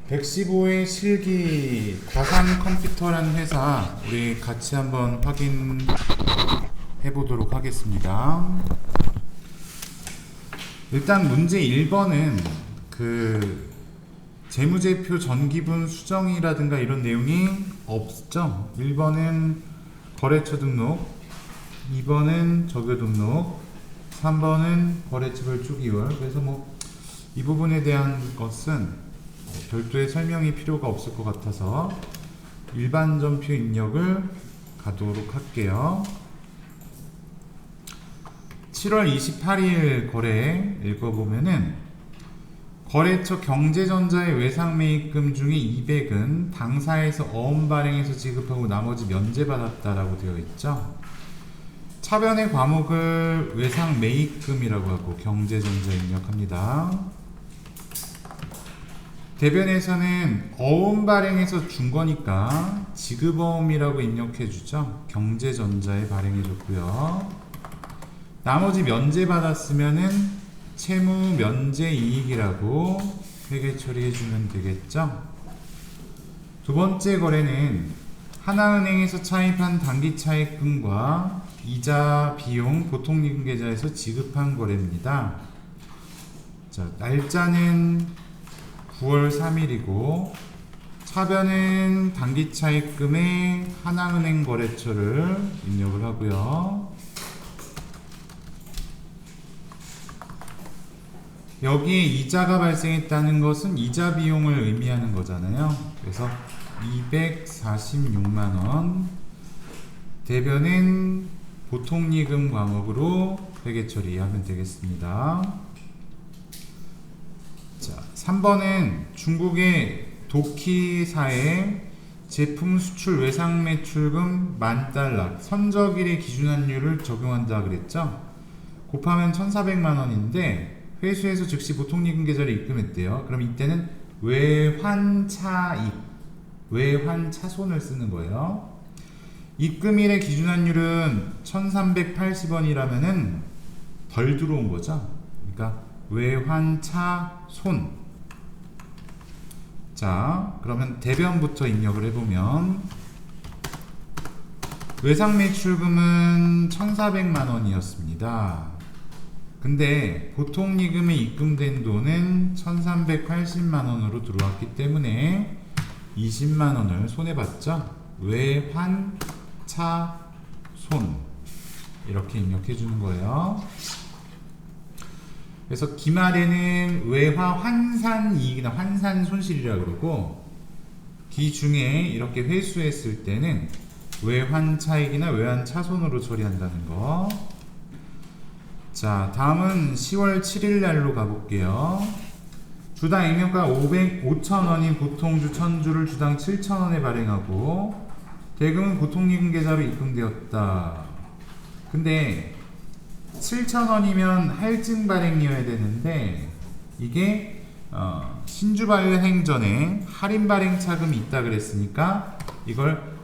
115의 실기 다산 컴퓨터라는 회사 우리 같이 한번 확인해 보도록 하겠습니다. 일단 문제 1번은 그 재무제표 전기분 수정이라든가 이런 내용이 없죠. 1번은 거래처 등록, 2번은 적요 등록, 3번은 거래처 별주 기월. 그래서 이 부분에 대한 것은 별도의 설명이 필요가 없을 것 같아서 일반 점표 입력을 가도록 할게요. 7월 28일 거래 읽어보면은 거래처 경제전자의 외상매입금 중에 200은 당사에서 어음 발행해서 지급하고 나머지 면제받았다라고 되어 있죠. 차변의 과목을 외상매입금이라고 하고 경제전자 입력합니다. 대변에서는 어음 발행해서 준 거니까 지급어음이라고 입력해주죠. 경제전자에 발행해줬고요. 나머지 면제받았으면은 채무 면제이익이라고 회계 처리해주면 되겠죠. 두 번째 거래는 하나은행에서 차입한 단기 차입금과 이자 비용 보통리금 계좌에서 지급한 거래입니다. 자, 날짜는 9월 3일이고 차변은 단기 차입금의 하나은행 거래처를 입력을 하고요. 여기에 이자가 발생했다는 것은 이자 비용을 의미하는 거잖아요. 그래서 246만원 대변은 보통리금 과목으로 회계 처리하면 되겠습니다. 자, 3번은 중국의 도키사의 제품 수출 외상 매출금 $10,000 선적일의 기준환율을 적용한다 그랬죠. 곱하면 1,400만원인데 회수해서 즉시 보통리금 계좌를 입금했대요. 그럼 이때는 외환차익, 외환차손을 쓰는 거예요. 입금일의 기준환율은 1,380원이라면은 덜 들어온 거죠. 그러니까 외환차손. 자, 그러면 대변부터 입력을 해보면 외상매출금은 1,400만원이었습니다. 근데 보통리금에 입금된 돈은 1,380만원으로 들어왔기 때문에 20만원을 손해봤죠. 외환차손 이렇게 입력해주는 거예요. 그래서 기말에는 외화환산이익이나 환산손실이라고 그러고 기중에 이렇게 회수했을 때는 외환차익이나 외환차손으로 처리한다는 거. 자, 다음은 10월 7일 날로 가볼게요. 주당 액면가 5,000원인 보통주 1,000주를 주당 7,000원에 발행하고 대금은 보통리금 계좌로 입금되었다. 근데 7,000원이면 할증 발행이어야 되는데 이게 신주 발행 전에 할인 발행 차금이 있다 그랬으니까 이걸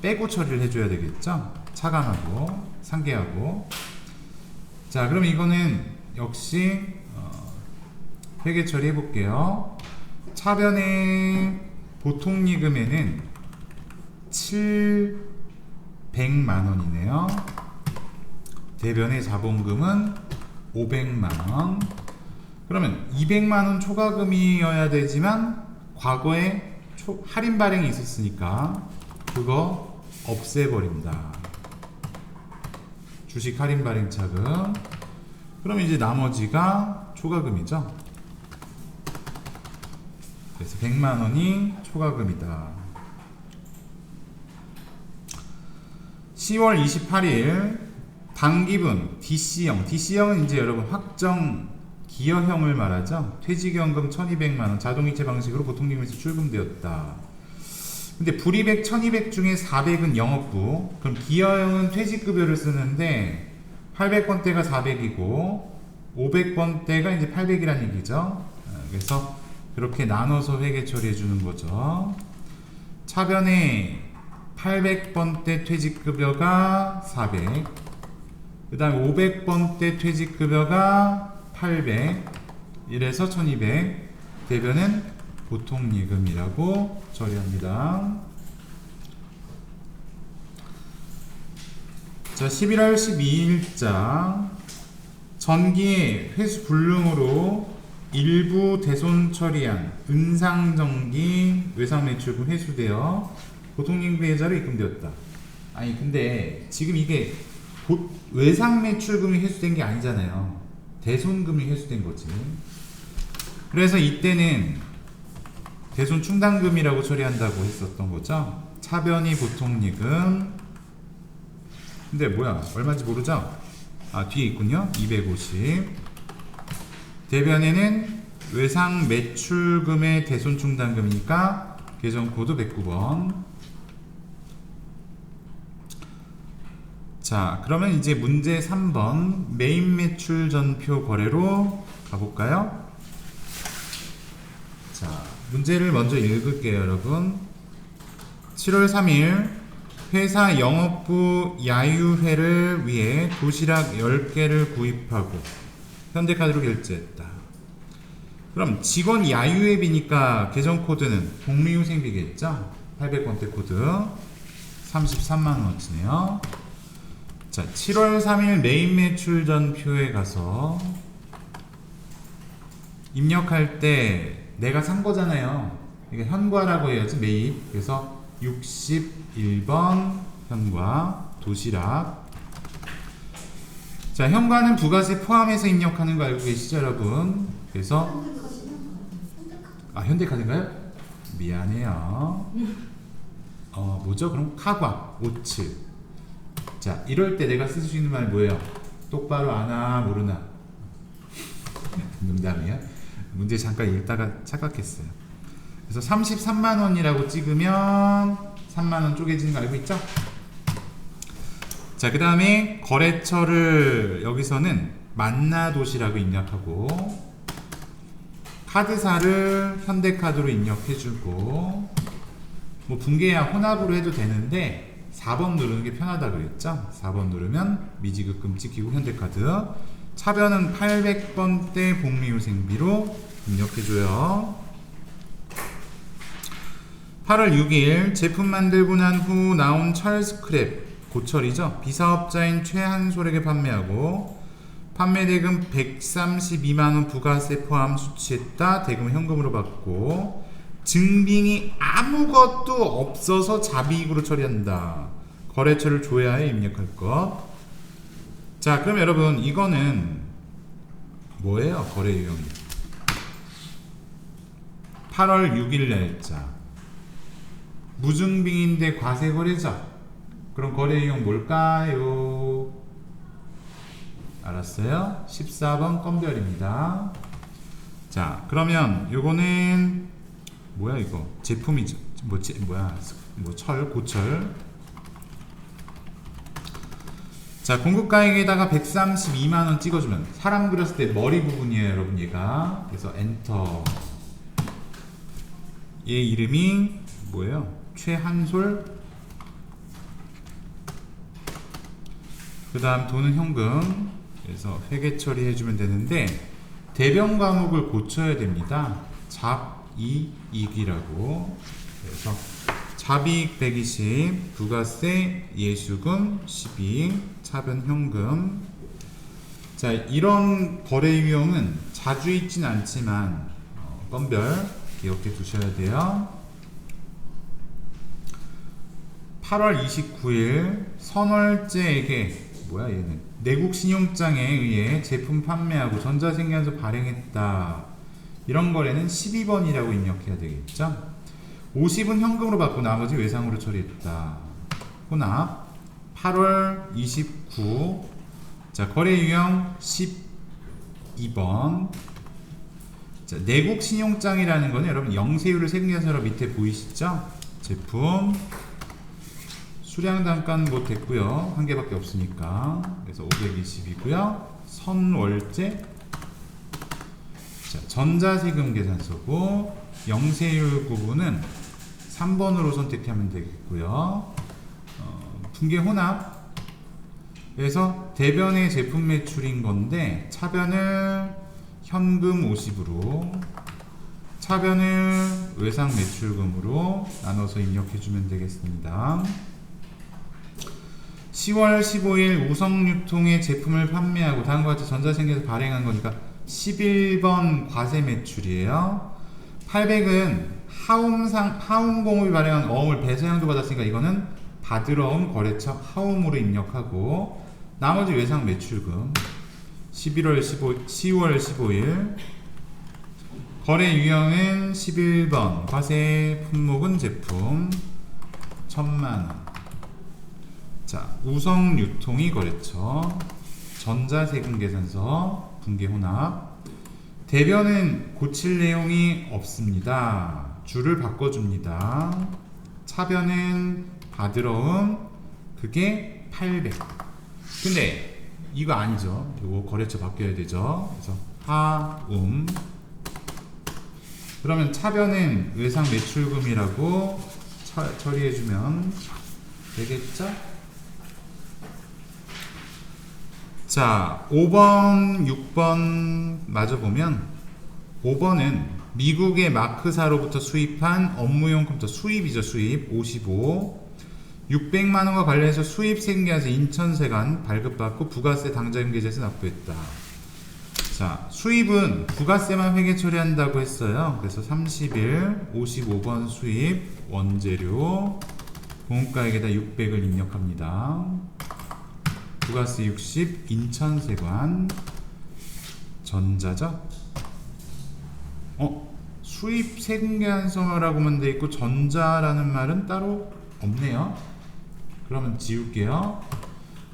빼고 처리를 해줘야 되겠죠. 차감하고 상계하고. 자, 그럼 이거는 역시 회계 처리해 볼게요. 차변의 보통리금에는 700만원이네요. 대변의 자본금은 500만원. 그러면 200만원 초과금이어야 되지만 과거에 할인 발행이 있었으니까 그거 없애버립니다. 주식 할인 발행 차금. 그럼 이제 나머지가 초과금이죠. 그래서 100만원이 초과금이다. 10월 28일 당기분 DC형. DC형은 이제 여러분 확정 기여형을 말하죠. 퇴직연금 1,200만원 자동이체 방식으로 보통리금에서 출금되었다. 근데 불이백 1,200 중에 400은 영업부. 그럼 기여형은 퇴직급여를 쓰는데 800번대가 400이고 500번대가 이제 800이라는 얘기죠. 그래서 그렇게 나눠서 회계 처리해 주는 거죠. 차변에 800번대 퇴직급여가 400, 그 다음에 500번대 퇴직급여가 800, 이래서 1200, 대변은 보통예금이라고 처리합니다. 자, 11월 12일자 전기 회수 불능으로 일부 대손 처리한 은상전기 외상매출금 회수되어 보통예금 계좌로 입금되었다. 아니 근데 지금 이게 외상매출금이 회수된 게 아니잖아요. 대손금이 회수된 거지. 그래서 이때는 대손 충당금이라고 처리한다고 했었던 거죠. 차변이 보통예금. 근데 뭐야, 얼마인지 모르죠? 아, 뒤에 있군요. 250. 대변에는 외상 매출금의 대손 충당금이니까 계정코드 109번. 자, 그러면 이제 문제 3번 메인 매출 전표 거래로 가볼까요? 자, 문제를 먼저 읽을게요, 여러분. 7월 3일 회사 영업부 야유회를 위해 도시락 10개를 구입하고 현대카드로 결제했다. 그럼 직원 야유회비니까 계정코드는 복리후생비겠죠? 800번대 코드 33만원어치네요. 자, 7월 3일 메인 매출 전표에 가서 입력할 때 내가 산 거잖아요. 이게 현과라고 해야지, 매입. 그래서 61번 현과 도시락. 자, 현과는 부가세 포함해서 입력하는 거 알고 계시죠, 여러분? 그래서 현대카드인가요? 미안해요. 뭐죠? 그럼 카과 57. 자, 이럴 때 내가 쓸 수 있는 말 뭐예요? 똑바로 아나 모르나? 농담이야. 문제 잠깐 읽다가 착각했어요. 그래서 33만원이라고 찍으면 3만원 쪼개지는 거 알고 있죠? 자, 그 다음에 거래처를 여기서는 만나도시락을 입력하고 카드사를 현대카드로 입력해주고, 뭐 붕괴야 혼합으로 해도 되는데 4번 누르는 게 편하다 그랬죠? 4번 누르면 미지급금 찍히고 현대카드. 차변은 800번대 복리후생비로 입력해줘요. 8월 6일 제품 만들고 난 후 나온 철 스크랩, 고철이죠. 비사업자인 최한솔에게 판매하고 판매 대금 132만원 부가세 포함 수취했다. 대금은 현금으로 받고 증빙이 아무것도 없어서 자비익으로 처리한다. 거래처를 줘야 해 입력할 것. 자, 그럼 여러분 이거는 뭐예요? 거래 유형이 8월 6일 날짜 무증빙인데 과세 거래죠. 그럼 거래 유형 뭘까요? 알았어요? 14번 건별입니다. 자, 그러면 요거는 뭐야 이거? 제품이죠. 철, 고철. 자, 공급가액에다가 132만원 찍어주면 사람 그렸을 때 머리 부분이에요, 여러분. 얘가. 그래서 엔터. 얘 이름이 뭐예요? 최한솔. 그 다음 돈은 현금. 그래서 회계 처리해주면 되는데 대변 과목을 고쳐야 됩니다. 잡이익이라고. 그래서 잡이익 120, 부가세, 예수금 12, 차변 현금. 자, 이런 거래 유형은 자주 있진 않지만 건별 기억해 두셔야 돼요. 8월 29일 선월제에게 뭐야 얘는 내국신용장에 의해 제품 판매하고 전자생계환수 발행했다. 이런 거래는 12번이라고 입력해야 되겠죠. 50은 현금으로 받고 나머지 외상으로 처리했다. 혼합 8월 29. 자, 거래 유형 12번. 자, 내국 신용장이라는 거는 여러분 영세율을 생략해서 밑에 보이시죠? 제품 수량 단가는 뭐 됐고요. 한 개밖에 없으니까. 그래서 520이고요. 선월제. 자, 전자세금 계산서고 영세율 구분은 3번으로 선택하면 되겠고요. 분계 혼합. 그래서 대변의 제품 매출인 건데 차변을 현금 50으로. 차변을 외상 매출금으로 나눠서 입력해주면 되겠습니다. 10월 15일 우성유통의 제품을 판매하고 다음과 같이 전자생계에서 발행한 거니까 11번 과세 매출이에요. 800은 하움공업이 발행한 어음을 배서양도 받았으니까 이거는 받으러 온 거래처 하움으로 입력하고, 나머지 외상 매출금 10월 15일 거래 유형은 11번, 과세 품목은 제품 1000만원. 자, 우성유통이 거래처, 전자세금 계산서, 분계혼합. 대변은 고칠 내용이 없습니다. 줄을 바꿔줍니다. 차변은 받으러 온 그게 800. 근데 이거 아니죠. 이거 거래처 바뀌어야 되죠. 그래서 하움. 그러면 차변은 외상 매출금이라고 처리해주면 되겠죠? 자, 5번, 6번 마저 보면 5번은 미국의 마크사로부터 수입한 업무용 컴퓨터 수입이죠. 수입 55. 600만원과 관련해서 수입 생계에서 인천세관 발급받고 부가세 당자금 계좌에서 납부했다. 자, 수입은 부가세만 회계 처리한다고 했어요. 그래서 30일 55번 수입 원재료 공급가액에다 600을 입력합니다. 부가세 60 인천세관 전자죠. 수입 세금계산서라고만 돼 있고 전자라는 말은 따로 없네요. 그러면 지울게요.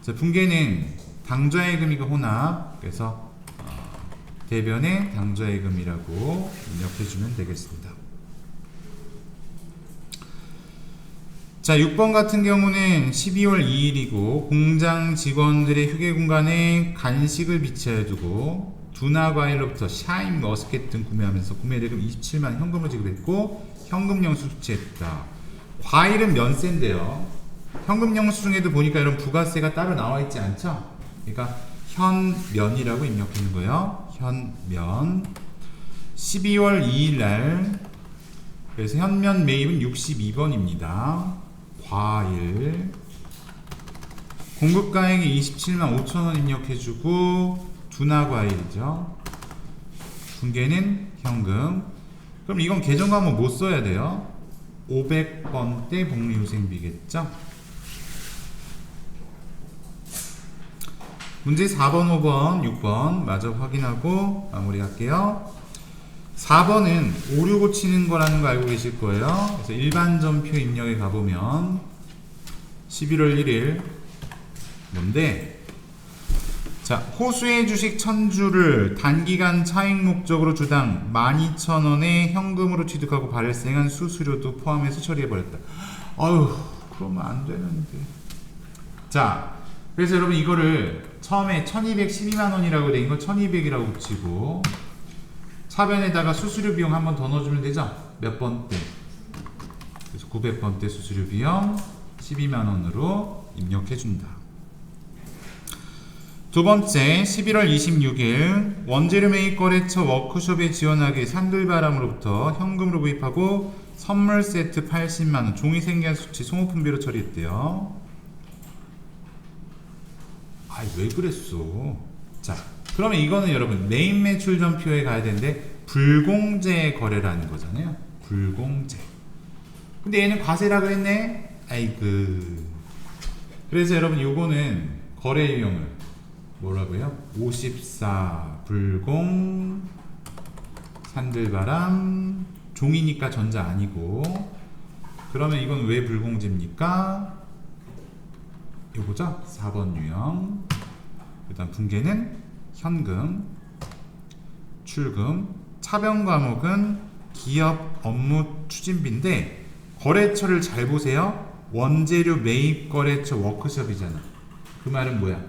자, 분계는 당좌예금이고 혼합, 그래서 대변에 당좌예금이라고 입력해주면 되겠습니다. 자, 6번 같은 경우는 12월 2일이고 공장 직원들의 휴게 공간에 간식을 비치하여 두고 두나과일로부터 샤인 머스켓 등 구매하면서 구매대금 27만 현금을 지급했고 현금 영수 수취했다. 과일은 면세인데요. 현금 영수 중에도 보니까 이런 부가세가 따로 나와 있지 않죠? 그러니까 현면이라고 입력하는 거예요. 현면. 12월 2일 날. 그래서 현면 매입은 62번입니다. 과일. 공급가액이 27만 5천원 입력해주고 두나과일이죠. 분계는 현금. 그럼 이건 계정과목 못 써야 돼요. 500번대 복리후생비겠죠. 문제 4번, 5번, 6번 마저 확인하고 마무리할게요. 4번은 오류 고치는 거라는 거 알고 계실 거예요. 그래서 일반전표 입력에 가보면 11월 1일 뭔데? 자, 호수의 주식 1000주를 단기간 차익 목적으로 주당 12,000원에 현금으로 취득하고 발생한 수수료도 포함해서 처리해버렸다. 아유, 그러면 안 되는데. 자, 그래서 여러분 이거를 처음에 1212만원이라고 된 거 1200이라고 붙이고 차변에다가 수수료 비용 한 번 더 넣어주면 되죠? 몇 번대? 그래서 900번대 수수료 비용 12만원으로 입력해준다. 두 번째, 11월 26일 원재료 매입 거래처 워크숍에 지원하기 산들바람으로부터 현금으로 구입하고 선물 세트 80만원, 종이 생계한 수치 송호품비로 처리했대요. 아이, 왜 그랬어? 자, 그러면 이거는 여러분 메인 매출 전표에 가야 되는데 불공제 거래라는 거잖아요. 불공제. 근데 얘는 과세라 그랬네? 아이고. 그래서 여러분 요거는 거래 유형을 뭐라고요? 54 불공 산들바람 종이니까 전자 아니고. 그러면 이건 왜 불공제입니까? 요거죠? 4번 유형. 일단 분계는 현금, 출금, 차변 과목은 기업 업무 추진비인데 거래처를 잘 보세요. 원재료 매입 거래처 워크숍이잖아. 그 말은 뭐야?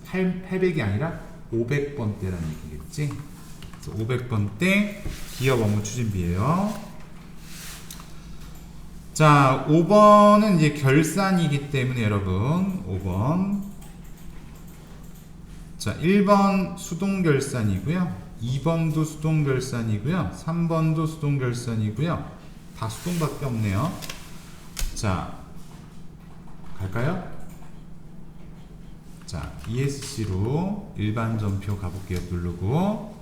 800이 아니라 500번대라는 얘기겠지. 500번대 기업 업무 추진비예요. 자, 5번은 이제 결산이기 때문에 여러분 5번. 자, 1번 수동 결산이고요. 2번도 수동결산이고요. 3번도 수동결산이고요. 다 수동밖에 없네요. 자, 갈까요? 자, ESC로 일반 전표 가볼게요. 누르고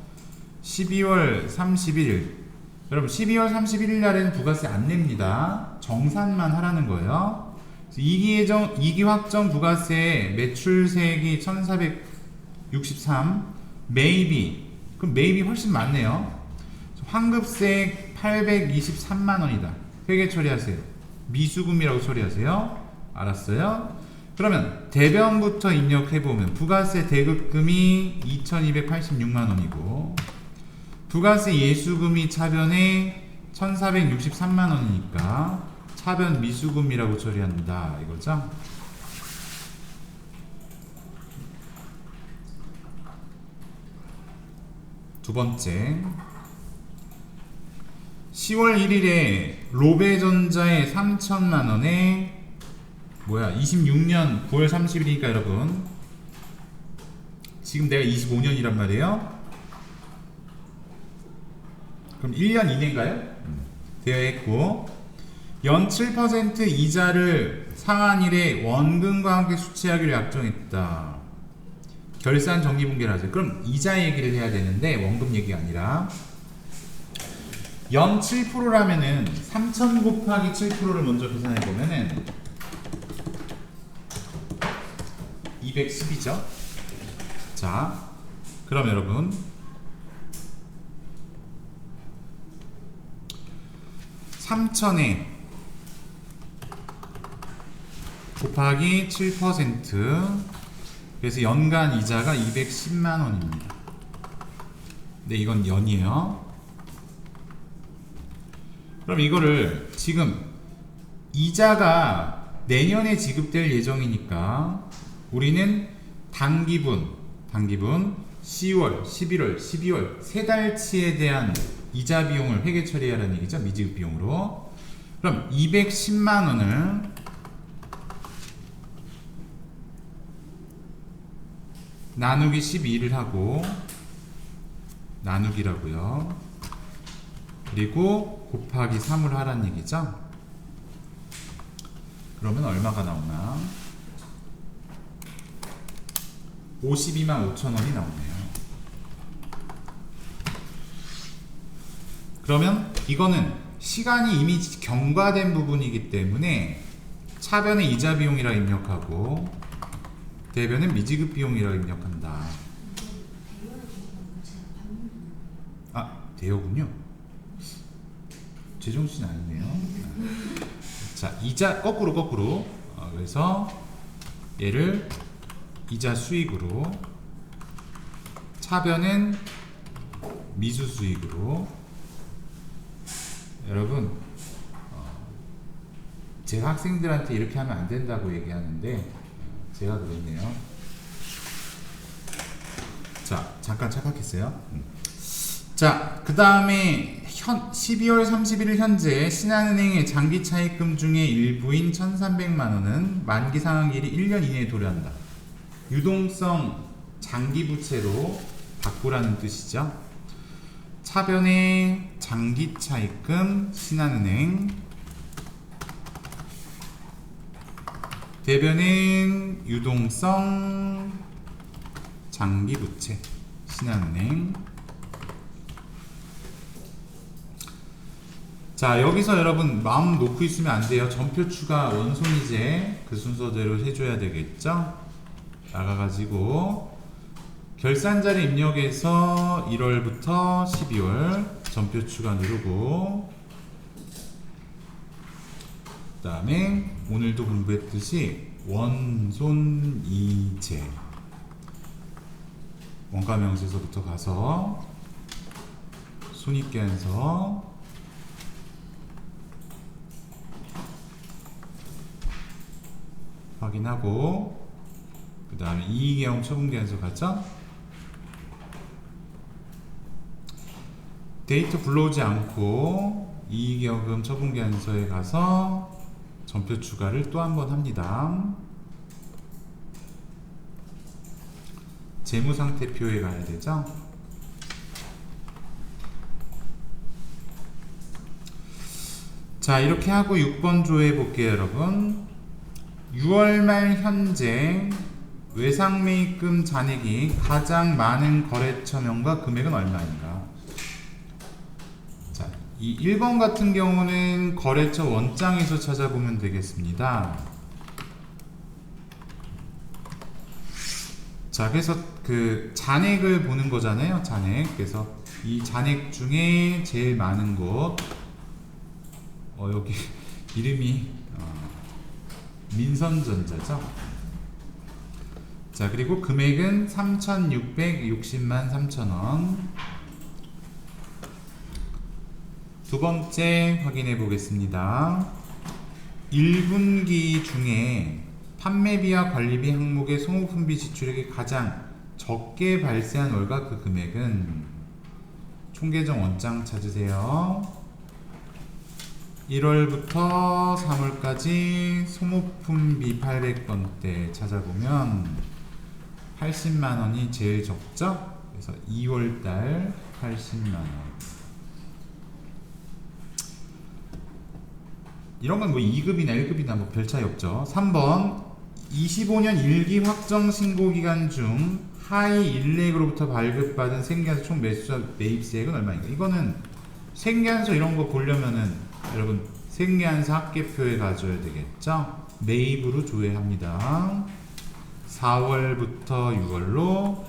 12월 31일, 여러분 12월 31일 날에는 부가세 안 냅니다. 정산만 하라는 거예요. 2기 확정 부가세 매출세액이 1463, 매입이, 그럼 매입이 훨씬 많네요. 환급세액 823만원이다. 회계 처리하세요. 미수금이라고 처리하세요. 알았어요? 그러면 대변부터 입력해보면 부가세 대급금이 2286만원이고 부가세 예수금이 차변에 1463만원이니까 차변 미수금이라고 처리한다 이거죠. 두 번째, 10월 1일에 로베전자의 3천만원에 26년 9월 30일이니까 여러분 지금 내가 25년이란 말이에요. 그럼 1년 이내인가요? 되어 있고 연 7% 이자를 상한일에 원금과 함께 수취하기로 약정했다. 결산 정리분계를 하세요. 그럼 이자 얘기를 해야 되는데 원금 얘기가 아니라 연 7%라면은 3,000 곱하기 7%를 먼저 계산해 보면은 210이죠. 자, 그럼 여러분 3,000에 곱하기 7%, 그래서 연간 이자가 210만원입니다. 근데 이건 연이에요. 그럼 이거를 지금 이자가 내년에 지급될 예정이니까 우리는 단기분 10월, 11월, 12월 세 달치에 대한 이자 비용을 회계 처리하라는 얘기죠. 미지급 비용으로. 그럼 210만원을 나누기 12를 하고 나누기라고요. 그리고 곱하기 3을 하라는 얘기죠. 그러면 얼마가 나오나? 52만 5천원이 나오네요. 그러면 이거는 시간이 이미 경과된 부분이기 때문에 차변의 이자 비용이라 입력하고 대변은 미지급 비용이라 입력한다. 아, 대여군요. 제정신 아니네요. 자, 이자 거꾸로. 그래서 얘를 이자 수익으로, 차변은 미수 수익으로. 여러분, 제가 학생들한테 이렇게 하면 안 된다고 얘기하는데 제가 그랬네요. 자, 잠깐 착각했어요. 자, 그 다음에 12월 31일 현재 신한은행의 장기 차입금 중에 일부인 1,300만원은 만기 상환기일이 1년 이내에 도래한다. 유동성 장기 부채로 바꾸라는 뜻이죠. 차변의 장기 차입금 신한은행, 대변은 유동성 장기 부채 신한은행. 자, 여기서 여러분 마음 놓고 있으면 안 돼요. 전표 추가 원손이제 그 순서대로 해줘야 되겠죠. 나가가지고 결산자를 입력해서 1월부터 12월 전표 추가 누르고, 그 다음에 오늘도 공부했듯이 원손이제 원가명세서부터 가서 손익계산서, 확인하고, 그 다음에 이익계영 처분계산서 가죠. 데이터 불러오지 않고 이익여금 처분계산서에 가서 전표 추가를 또 한 번 합니다. 재무상태표에 가야 되죠. 자, 이렇게 하고 6번 조회 볼게요, 여러분. 6월 말 현재 외상매입금 잔액이 가장 많은 거래처명과 금액은 얼마인가? 자, 이 1번 같은 경우는 거래처 원장에서 찾아보면 되겠습니다. 자, 그래서 그 잔액을 보는 거잖아요. 잔액. 그래서 이 잔액 중에 제일 많은 곳, 여기 이름이 민선전자죠. 자, 그리고 금액은 3,660만 3천원. 두 번째 확인해 보겠습니다. 1분기 중에 판매비와 관리비 항목의 소모품비 지출액이 가장 적게 발생한 월과 그 금액은 총계정 원장 찾으세요. 1월부터 3월까지 소모품비 800건대 찾아보면 80만원이 제일 적죠? 그래서 2월달 80만원. 이런 건 뭐 2급이나 1급이나 뭐 별 차이 없죠. 3번 25년 1기 확정 신고 기간 중 하위 일렉으로부터 발급받은 생계한서 총 매수자 매입세액은 얼마인가? 이거는 생계한서 이런 거 보려면은 여러분 생계한서 합계표에 가져야 되겠죠? 매입으로 조회합니다. 4월부터 6월로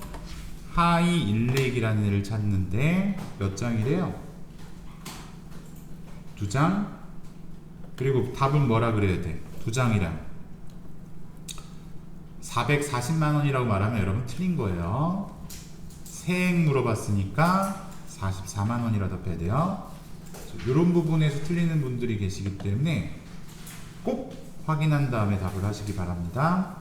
하위 일렉이라는 애를 찾는데 몇 장이래요? 2장? 그리고 답은 뭐라 그래야 돼? 2장이랑 440만원이라고 말하면 여러분 틀린 거예요. 세액 물어봤으니까 44만원이라 답해야 돼요. 이런 부분에서 틀리는 분들이 계시기 때문에 꼭 확인한 다음에 답을 하시기 바랍니다.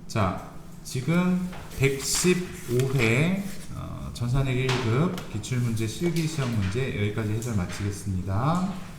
자, 지금 115회 전산회계 1급 기출문제 실기시험 문제 여기까지 해설 마치겠습니다.